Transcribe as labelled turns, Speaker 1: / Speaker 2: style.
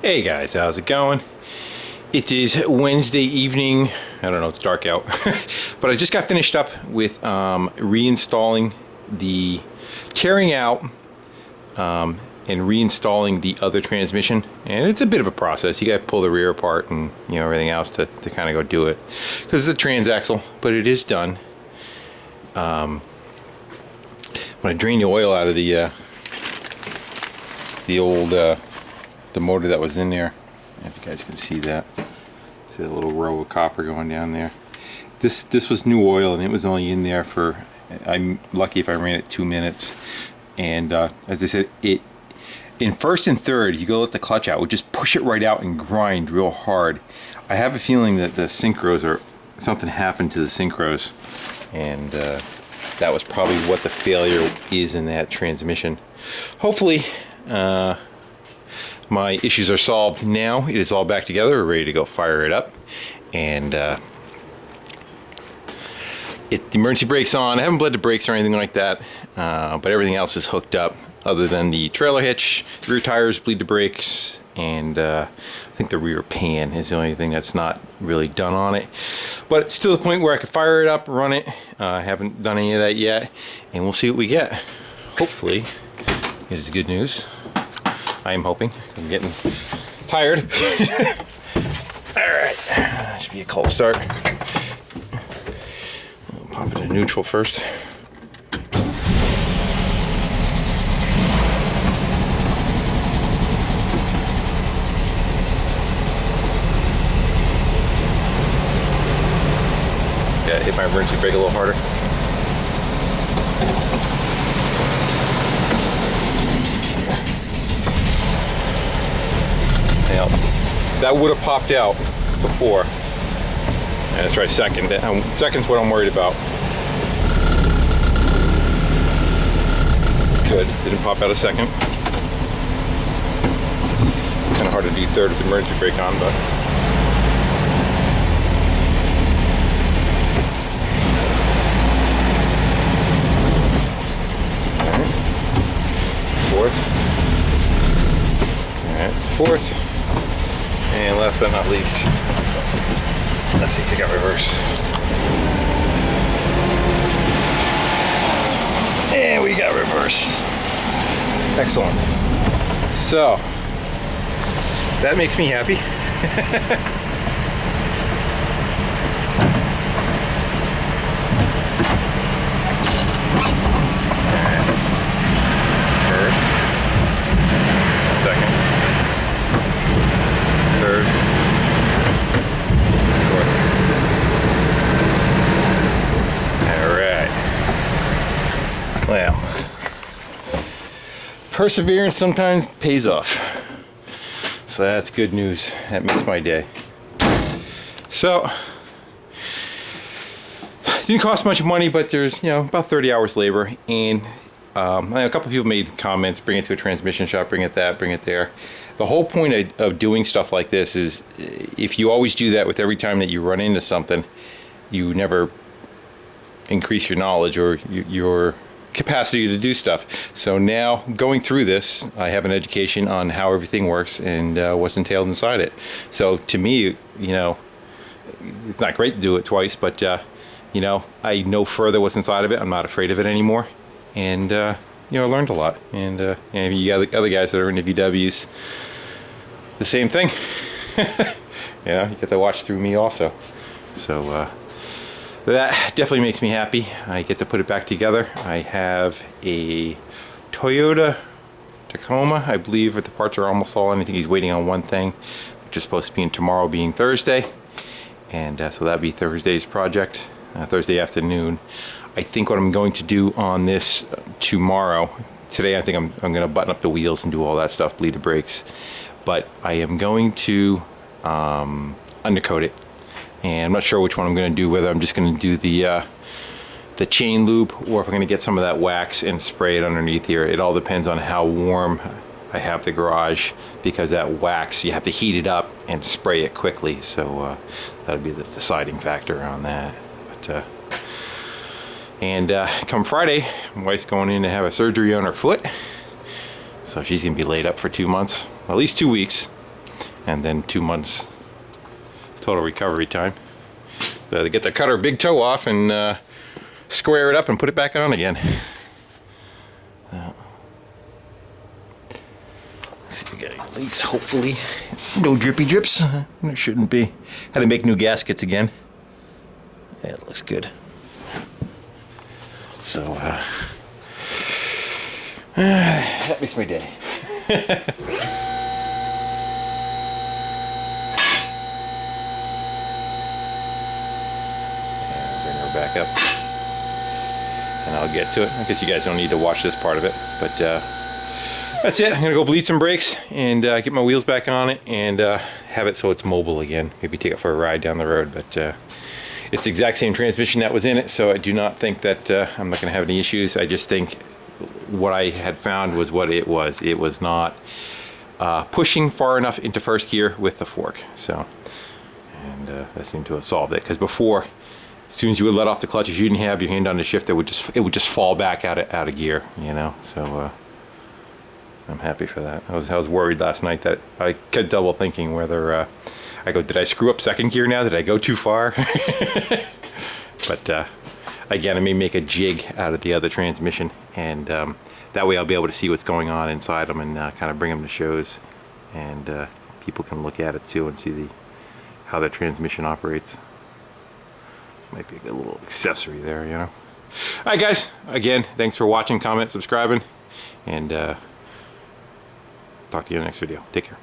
Speaker 1: Hey guys, how's it going? It is Wednesday evening. I don't know, it's dark out. But I just got finished up with reinstalling the, tearing out and reinstalling the other transmission. And it's a bit of a process. You got to pull the rear apart and everything else to kind of go do it. Because it's a transaxle, but it is done. When I drained the oil out of the old the motor that was in there, if you guys can see that, see the little row of copper going down there. This was new oil, and it was only in there for, I'm lucky if I ran it 2 minutes. And as I said, it in first and third, you go let the clutch out, would just push it right out and grind real hard. I have a feeling that the synchros, or something happened to the synchros, and that was probably what the failure is in that transmission. Hopefully my issues are solved now. It is all back together. We're ready to go fire it up. And the emergency brake's on. I haven't bled the brakes or anything like that, but everything else is hooked up other than the trailer hitch. The rear tires bleed the brakes, and I think the rear pan is the only thing that's not really done on it. But it's still the point where I could fire it up, run it. I haven't done any of that yet, and we'll see what we get. Hopefully, it is good news. I am hoping. I'm getting tired. Alright, should be a cold start. I'll pop it in neutral first. Yeah, hit my emergency brake a little harder. Yeah, that would have popped out before. Yeah, let's try second. Second's what I'm worried about. Good, didn't pop out a second. Kind of hard to do third with the emergency brake on, but. Fourth. Alright, fourth. And last but not least, let's see if we got reverse. And we got reverse. Excellent. So, that makes me happy. Well, perseverance sometimes pays off. So that's good news. That makes my day. So, it didn't cost much money, but there's, about 30 hours labor. And I know a couple of people made comments, bring it to a transmission shop, bring it that, bring it there. The whole point of doing stuff like this is, if you always do that with every time that you run into something, you never increase your knowledge or your capacity to do stuff. So now, going through this, I have an education on how everything works and what's entailed inside it. So to me, it's not great to do it twice, but I know further what's inside of it. I'm not afraid of it anymore, and I learned a lot. And you got other guys that are into VWs, the same thing. You get to watch through me also. So that definitely makes me happy. I get to put it back together. I have a Toyota Tacoma. I believe that the parts are almost all in. I think he's waiting on one thing, which is supposed to be in tomorrow being Thursday. And so that'll be Thursday's project, Thursday afternoon. I think what I'm going to do on this tomorrow, today I think I'm going to button up the wheels and do all that stuff, bleed the brakes. But I am going to undercoat it. And I'm not sure which one I'm going to do, whether I'm just going to do the chain loop, or if I'm going to get some of that wax and spray it underneath here. It all depends on how warm I have the garage, because that wax, you have to heat it up and spray it quickly. So that'll be the deciding factor on that. But come Friday, my wife's going in to have a surgery on her foot. So she's going to be laid up for 2 months, at least 2 weeks. and then 2 months total recovery time. They get the cutter big toe off and square it up and put it back on again. Let's see if we got any leaks. Hopefully no drippy drips. There shouldn't be. Had to make new gaskets again. Yeah, it looks good. So that makes my day. Bring her back up, and I'll get to it. I guess you guys don't need to watch this part of it, but that's it. I'm gonna go bleed some brakes and get my wheels back on it and have it so it's mobile again. Maybe take it for a ride down the road, but it's the exact same transmission that was in it, so I do not think that I'm not gonna have any issues. I just think what I had found was what it was. It was not pushing far enough into first gear with the fork. So, and that seemed to have solved it. Because before, as soon as you would let off the clutch, if you didn't have your hand on the shift, it would just fall back out of gear. You know. So I'm happy for that. I was worried last night that I kept double thinking whether I go, did I screw up second gear now? Did I go too far? But again, I may make a jig out of the other transmission, and that way I'll be able to see what's going on inside them and kind of bring them to shows, and people can look at it too and see how the transmission operates. Might be a good little accessory there, you know. Alright guys, again, thanks for watching, comment, subscribing, and talk to you in the next video. Take care.